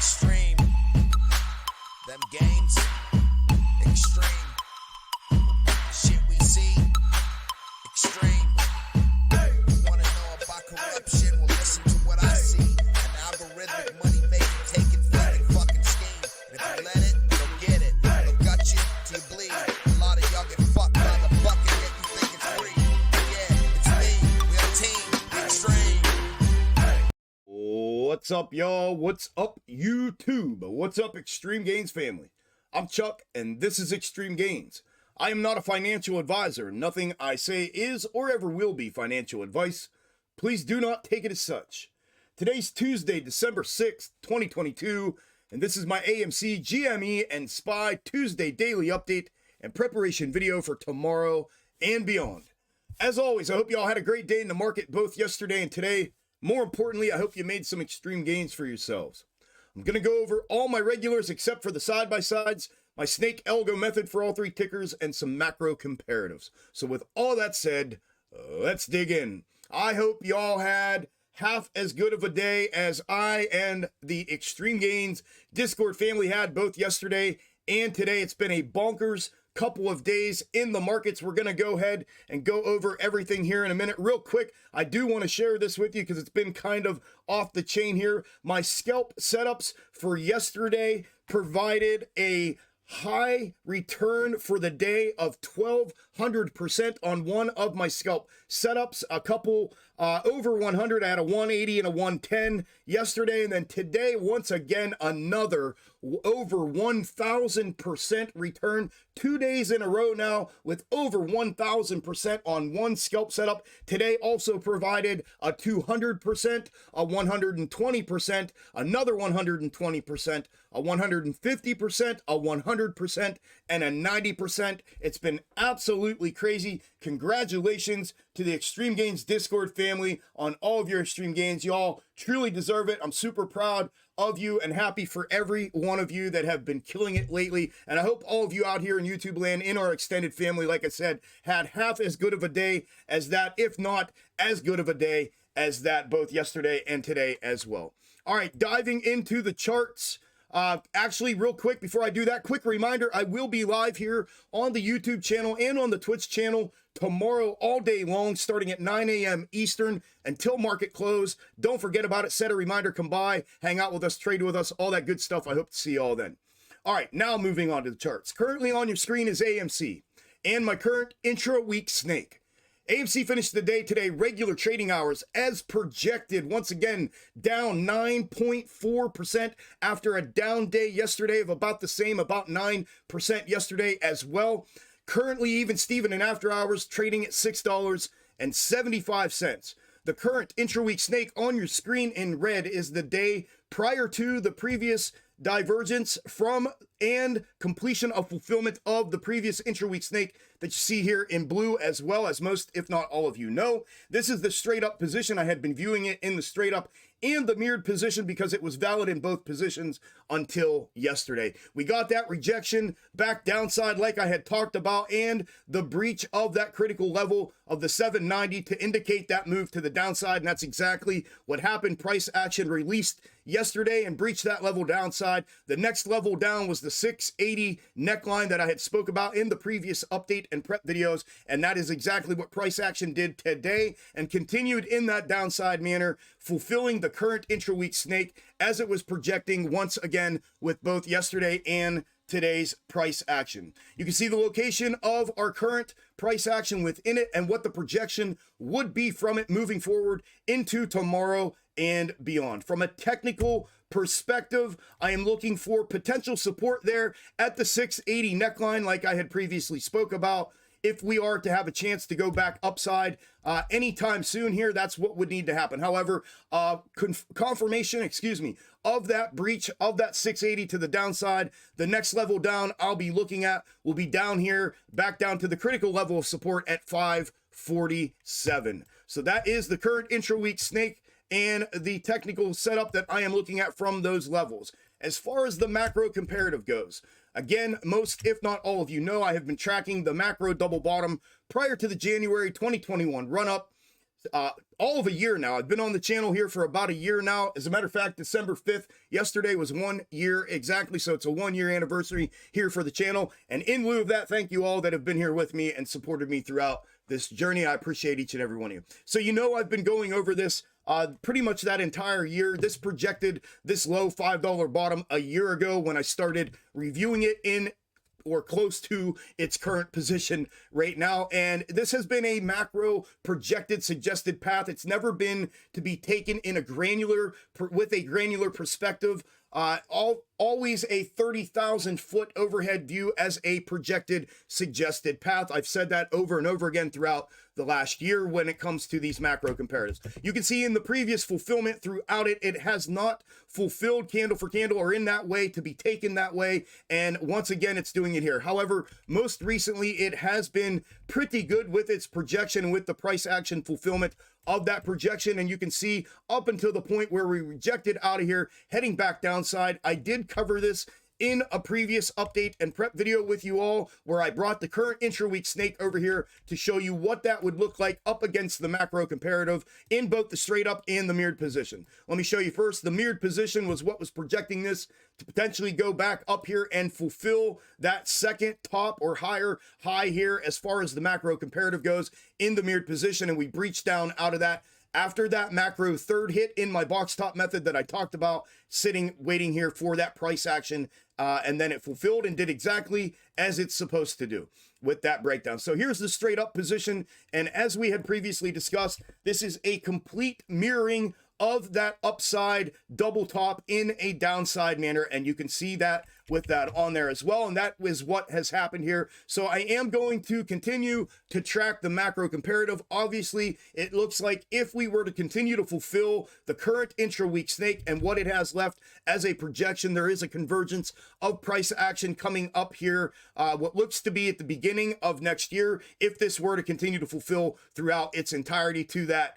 Xtreme. Them gains. Xtreme. Shit we see. Extreme. Wanna know about corruption? Well, listen to what I see. An algorithmic money making, taking, flipping, fucking scheme. And if you let it, you'll get it. They'll gut you till you bleed. A lot of y'all get fucked by the bucket, yet you think it's free. Yeah, it's me. We're a team. Xtreme. What's up, y'all? What's up, YouTube? What's up, Xtreme Gainz family? I'm Chuck, and this is Xtreme Gainz. I am not a financial advisor. Nothing I say is or ever will be financial advice. Please do not take it as such. Today's Tuesday, December 6th, 2022, and this is my AMC, GME, and SPY Tuesday daily update and preparation video for tomorrow and beyond. As always, I hope y'all had a great day in the market both yesterday and today. More importantly, I hope you made some extreme gains for yourselves. I'm going to go over all my regulars except for the side-by-sides, my snake algo method for all three tickers, and some macro comparatives. So with all that said, let's dig in. I hope y'all had half as good of a day as I and the Xtreme Gainz Discord family had both yesterday and today. It's been a bonkers couple of days in the markets. We're going to go ahead and go over everything here in a minute. Real quick, I do want to share this with you because it's been kind of off the chain here. My scalp setups for yesterday provided a high return for the day of 1,200% on one of my scalp setups. A couple over 100. I had a 180 and a 110 yesterday, and then today once again another over 1,000% return. 2 days in a row now with over 1,000% on one scalp setup. Today also provided a 200%, a 120%, another 120%, a 150%, a 100%, and a 90%. It's been absolutely crazy. Congratulations to the Xtreme Gainz Discord family on all of your extreme gains. Y'all truly deserve it. I'm super proud of you and happy for every one of you that have been killing it lately. And I hope all of you out here in YouTube land, in our extended family, like I said, had half as good of a day as that, if not as good of a day as that, both yesterday and today as well. All right, diving into the charts. Actually, real quick, before I do that, quick reminder, I will be live here on the YouTube channel and on the Twitch channel tomorrow all day long, starting at 9 a.m. Eastern until market close. Don't forget about it. Set a reminder, come by, hang out with us, trade with us, all that good stuff. I hope to see you all then. All right, now moving on to the charts. Currently on your screen is AMC and my current intra-week snake. AMC finished the day today, regular trading hours, as projected, once again, down 9.4% after a down day yesterday of about the same, about 9% yesterday as well. Currently, even Steven in after hours, trading at $6.75. The current intra-week snake on your screen in red is the day prior to the previous divergence from and completion of fulfillment of the previous intra-week snake that you see here in blue, as well as most, if not all of you know. This is the straight up position. I had been viewing it in the straight up and the mirrored position because it was valid in both positions until yesterday. We got that rejection back downside like I had talked about, and the breach of that critical level of the 790 to indicate that move to the downside, and that's exactly what happened. Price action released yesterday and breached that level downside. The next level down was the 680 neckline that I had spoke about in the previous update and prep videos, and that is exactly what price action did today and continued in that downside manner, fulfilling the current intra-week snake as it was projecting once again with both yesterday and today's price action. You can see the location of our current price action within it and what the projection would be from it moving forward into tomorrow and beyond. From a technical perspective, I am looking for potential support there at the 680 neckline like I had previously spoke about. If we are to have a chance to go back upside anytime soon here, that's what would need to happen. However, confirmation, of that breach of that 680 to the downside, the next level down I'll be looking at will be down here, back down to the critical level of support at 547. So that is the current intra-week snake and the technical setup that I am looking at from those levels. As far as the macro comparative goes, again, most, if not all of you know, I have been tracking the macro double bottom prior to the January 2021 run-up all of a year now. I've been on the channel here for about a year now. As a matter of fact, December 5th, yesterday was 1 year exactly. So it's a 1 year anniversary here for the channel. And in lieu of that, thank you all that have been here with me and supported me throughout this journey. I appreciate each and every one of you. So you know I've been going over this pretty much that entire year. This projected this low $5 bottom a year ago when I started reviewing it in or close to its current position right now. And this has been a macro projected suggested path. It's never been to be taken in a granular, with a granular perspective. Always a 30,000 foot overhead view as a projected suggested path. I've said that over and over again throughout the last year when it comes to these macro comparatives. You can see in the previous fulfillment throughout it, it has not fulfilled candle for candle or in that way to be taken that way. And once again, it's doing it here. However, most recently, it has been pretty good with its projection, with the price action fulfillment of that projection. And you can see up until the point where we rejected out of here, heading back downside. I did cover this in a previous update and prep video with you all, where I brought the current intra-week snake over here to show you what that would look like up against the macro comparative in both the straight up and the mirrored position. Let me show you first. The mirrored position was what was projecting this to potentially go back up here and fulfill that second top or higher high here as far as the macro comparative goes in the mirrored position, and we breached down out of that after that macro third hit in my box top method that I talked about, sitting waiting here for that price action, and then it fulfilled and did exactly as it's supposed to do with that breakdown. So here's the straight up position, and as we had previously discussed, this is a complete mirroring of that upside double top in a downside manner, and you can see that with that on there as well, and that is what has happened here. So I am going to continue to track the macro comparative. Obviously, it looks like if we were to continue to fulfill the current intra-week snake and what it has left as a projection, there is a convergence of price action coming up here, what looks to be at the beginning of next year, if this were to continue to fulfill throughout its entirety to that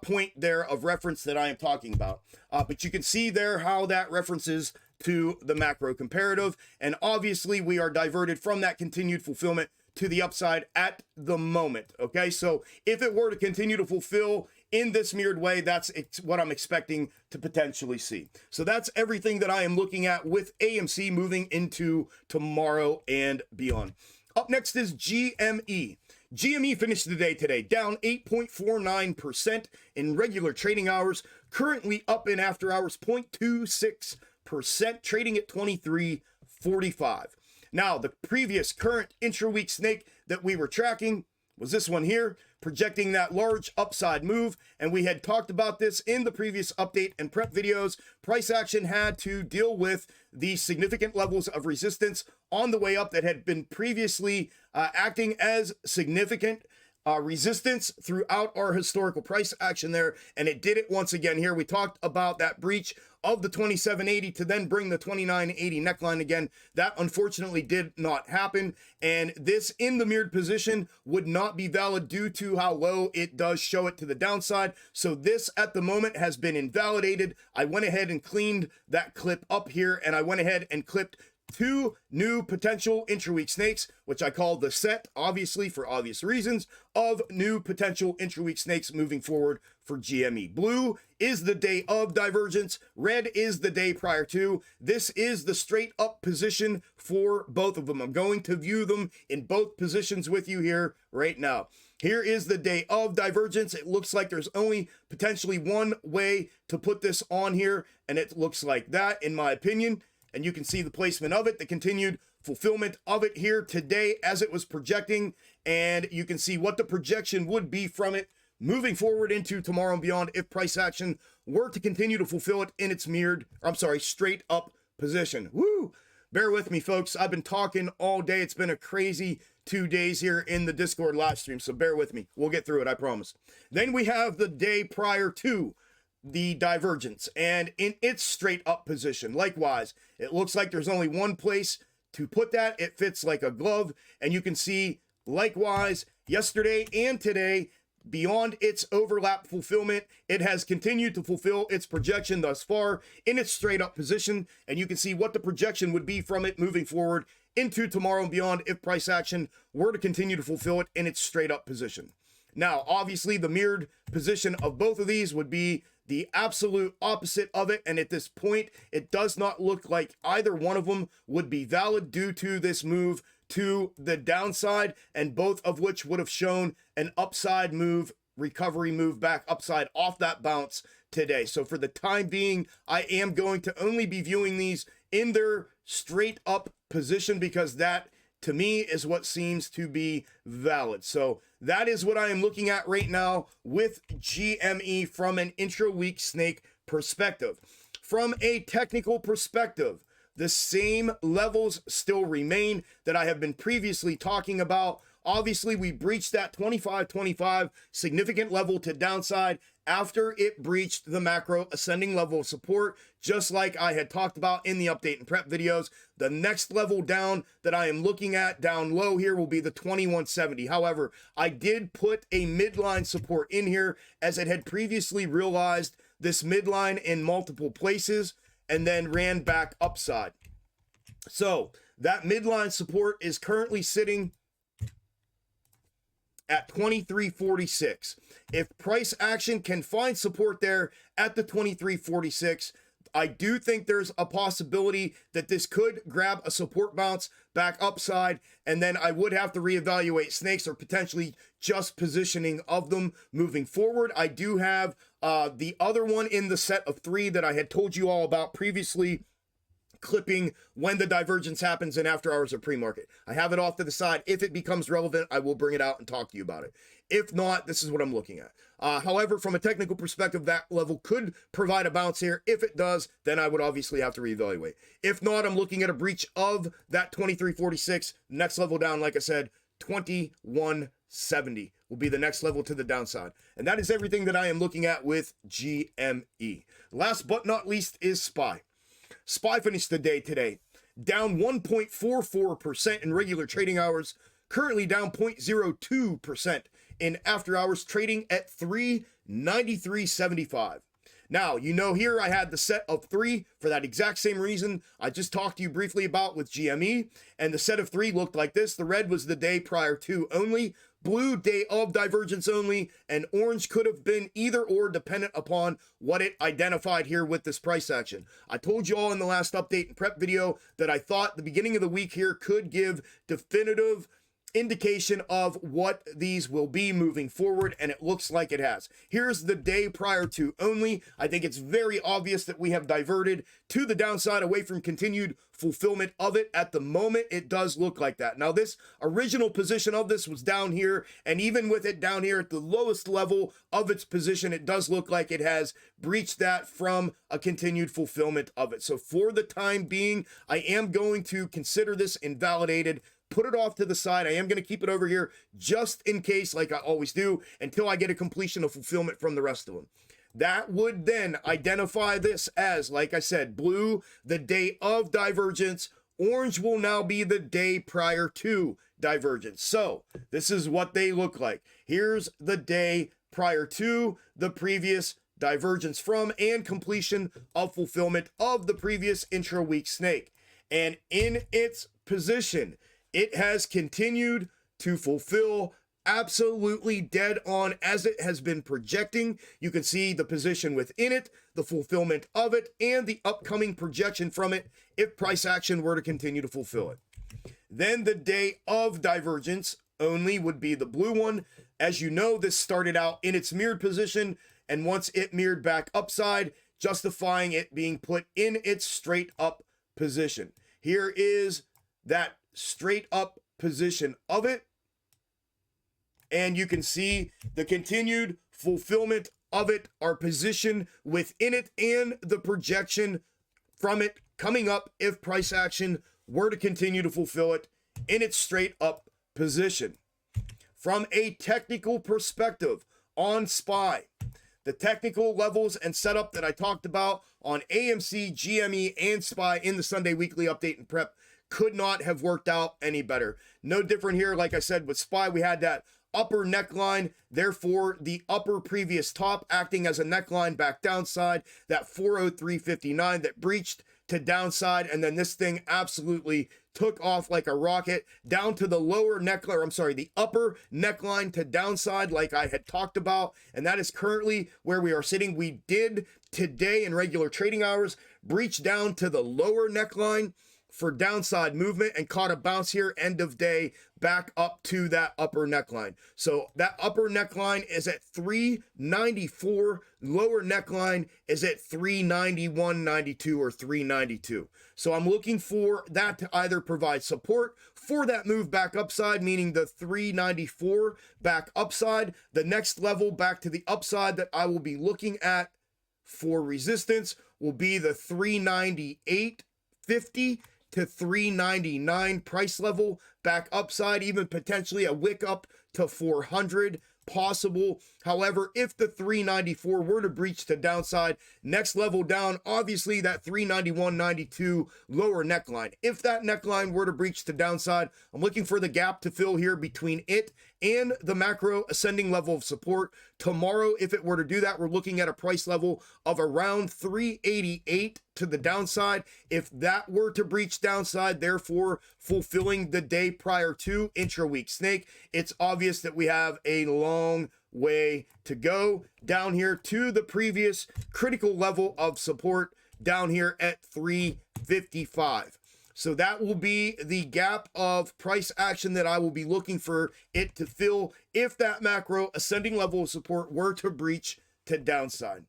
point there of reference that I am talking about. But you can see there how that references to the macro comparative. And obviously we are diverted from that continued fulfillment to the upside at the moment. Okay, so if it were to continue to fulfill in this mirrored way, that's what I'm expecting to potentially see. So that's everything that I am looking at with AMC moving into tomorrow and beyond. Up next is GME. GME finished the day today down 8.49% in regular trading hours, currently up in after hours 0.26%, trading at 23.45. Now, the previous current intra-week snake that we were tracking was this one here, projecting that large upside move, and we had talked about this in the previous update and prep videos. Price action had to deal with the significant levels of resistance on the way up that had been previously acting as significant resistance throughout our historical price action there, and it did it once again here. We talked about that breach of the 2780 to then bring the 2980 neckline again. That unfortunately did not happen, and this in the mirrored position would not be valid due to how low it does show it to the downside. So this at the moment has been invalidated. I went ahead and cleaned that clip up here, and I went ahead and clipped two new potential intra-week snakes, which I call the set, obviously for obvious reasons, of new potential intra-week snakes moving forward for GME. Blue is the day of divergence. Red is the day prior to. This is the straight up position for both of them. I'm going to view them in both positions with you here right now. Here is the day of divergence. It looks like there's only potentially one way to put this on here, and it looks like that, in my opinion. And you can see the placement of it, the continued fulfillment of it here today as it was projecting. And you can see what the projection would be from it moving forward into tomorrow and beyond if price action were to continue to fulfill it in its straight up position. Woo! Bear with me, folks. I've been talking all day. It's been a crazy 2 days here in the Discord live stream, so bear with me. We'll get through it, I promise. Then we have the day prior to the divergence, and in its straight up position, likewise, it looks like there's only one place to put that. It fits like a glove, and you can see likewise yesterday and today, beyond its overlap fulfillment, it has continued to fulfill its projection thus far in its straight up position, and you can see what the projection would be from it moving forward into tomorrow and beyond if price action were to continue to fulfill it in its straight up position. Now, obviously, the mirrored position of both of these would be the absolute opposite of it, and at this point, it does not look like either one of them would be valid due to this move to the downside, and both of which would have shown an upside move, recovery move back upside off that bounce today. So for the time being, I am going to only be viewing these in their straight up position because that, to me, is what seems to be valid. So that is what I am looking at right now with GME from an intra-week snake perspective. From a technical perspective, the same levels still remain that I have been previously talking about. Obviously, we breached that 25.25 significant level to downside after it breached the macro ascending level of support, just like I had talked about in the update and prep videos. The next level down that I am looking at down low here will be the 2170. However, I did put a midline support in here as it had previously realized this midline in multiple places and then ran back upside. So that midline support is currently sitting at 23.46. If price action can find support there at the 23.46, I do think there's a possibility that this could grab a support bounce back upside, and then I would have to reevaluate snakes or potentially just positioning of them moving forward. I do have the other one in the set of 3 that I had told you all about previously, clipping when the divergence happens in after hours or pre-market. I have it off to the side. If it becomes relevant, I will bring it out and talk to you about it. If not, this is what I'm looking at. However, from a technical perspective, that level could provide a bounce here. If it does, then I would obviously have to reevaluate. If not, I'm looking at a breach of that 23.46. Next level down, like I said, 21.70 will be the next level to the downside. And that is everything that I am looking at with GME. Last but not least is SPY. SPY finished the day today down 1.44% in regular trading hours, currently down 0.02% in after hours, trading at 393.75. Now, you know, here I had the set of 3 for that exact same reason I just talked to you briefly about with GME, and the set of 3 looked like this. The red was the day prior to only, blue day of divergence only, and orange could have been either or dependent upon what it identified here with this price action. I told you all in the last update and prep video that I thought the beginning of the week here could give definitive indication of what these will be moving forward, and it looks like it has. Here's the day prior to only. I think it's very obvious that we have diverted to the downside away from continued fulfillment of it. At the moment, it does look like that. Now, this original position of this was down here, and even with it down here at the lowest level of its position, it does look like it has breached that from a continued fulfillment of it. So for the time being, I am going to consider this invalidated, put it off to the side. I am going to keep it over here just in case, like I always do, until I get a completion of fulfillment from the rest of them. That would then identify this as, like I said, blue, the day of divergence. Orange will now be the day prior to divergence. So this is what they look like. Here's the day prior to the previous divergence from and completion of fulfillment of the previous intra-week snake. And in its position, it has continued to fulfill absolutely dead on as it has been projecting. You can see the position within it, the fulfillment of it, and the upcoming projection from it if price action were to continue to fulfill it. Then the day of divergence only would be the blue one. As you know, this started out in its mirrored position, and once it mirrored back upside, justifying it being put in its straight up position. Here is that straight up position of it, and you can see the continued fulfillment of it, our position within it, and the projection from it coming up if price action were to continue to fulfill it in its straight up position. From a technical perspective on SPY, the technical levels and setup that I talked about on AMC, GME, and SPY in the Sunday weekly update and prep could not have worked out any better. No different here. Like I said, with SPY, we had that upper neckline, therefore the upper previous top acting as a neckline back downside, that 403.59 that breached to downside, and then this thing absolutely took off like a rocket down to the lower neckline, or I'm sorry, the upper neckline to downside like I had talked about, and that is currently where we are sitting. We did today in regular trading hours breach down to the lower neckline for downside movement and caught a bounce here end of day back up to that upper neckline. So that upper neckline is at 394, lower neckline is at 391.92 or 392. So I'm looking for that to either provide support for that move back upside, meaning the 394 back upside. The next level back to the upside that I will be looking at for resistance will be the 398.50 to 399 price level back upside, even potentially a wick up to 400 possible. However, if the 394 were to breach the downside, next level down, obviously that 391.92 lower neckline. If that neckline were to breach the downside, I'm looking for the gap to fill here between it and the macro ascending level of support. Tomorrow, if it were to do that, we're looking at a price level of around 388 to the downside. If that were to breach downside, therefore fulfilling the day prior to intra-week snake, it's obvious that we have a long way to go down here to the previous critical level of support down here at 355. So that will be the gap of price action that I will be looking for it to fill if that macro ascending level of support were to breach to downside.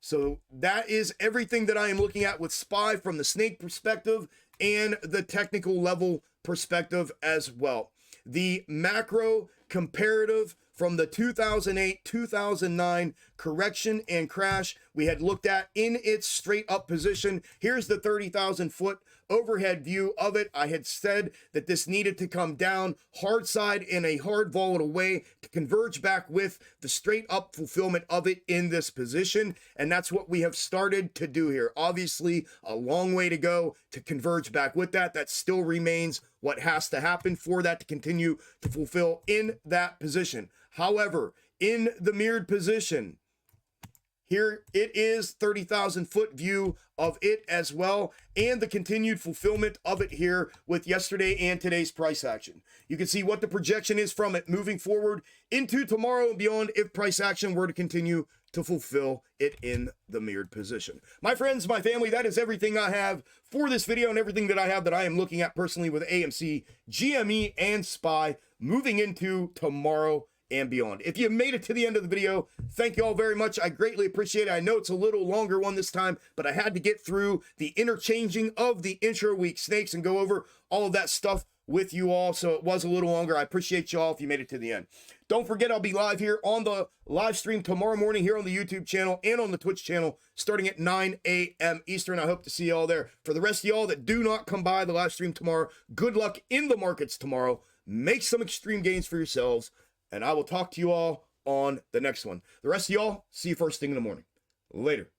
So that is everything that I am looking at with SPY from the snake perspective and the technical level perspective as well. The macro comparative from the 2008-2009 correction and crash we had looked at in its straight up position. Here's the 30,000 foot overhead view of it. I had said that this needed to come down hard side in a hard volatile way to converge back with the straight up fulfillment of it in this position. And that's what we have started to do here. Obviously, a long way to go to converge back with that. That still remains what has to happen for that to continue to fulfill in that position. However, in the mirrored position, here it is 30,000 foot view of it as well, and the continued fulfillment of it here with yesterday and today's price action. You can see what the projection is from it moving forward into tomorrow and beyond if price action were to continue to fulfill it in the mirrored position. My friends, my family, that is everything I have for this video and everything that I have that I am looking at personally with AMC, GME, and SPY moving into tomorrow and beyond. If you made it to the end of the video, thank you all very much. I greatly appreciate it. I know it's a little longer one this time, but I had to get through the interchanging of the intra-week snakes and go over all of that stuff with you all, so it was a little longer. I appreciate you all if you made it to the end. Don't forget, I'll be live here on the live stream tomorrow morning here on the YouTube channel and on the Twitch channel starting at 9 a.m. Eastern. I hope to see you all there. For the rest of y'all that do not come by the live stream tomorrow, good luck in the markets tomorrow. Make some extreme gains for yourselves, and I will talk to you all on the next one. The rest of y'all, see you first thing in the morning. Later.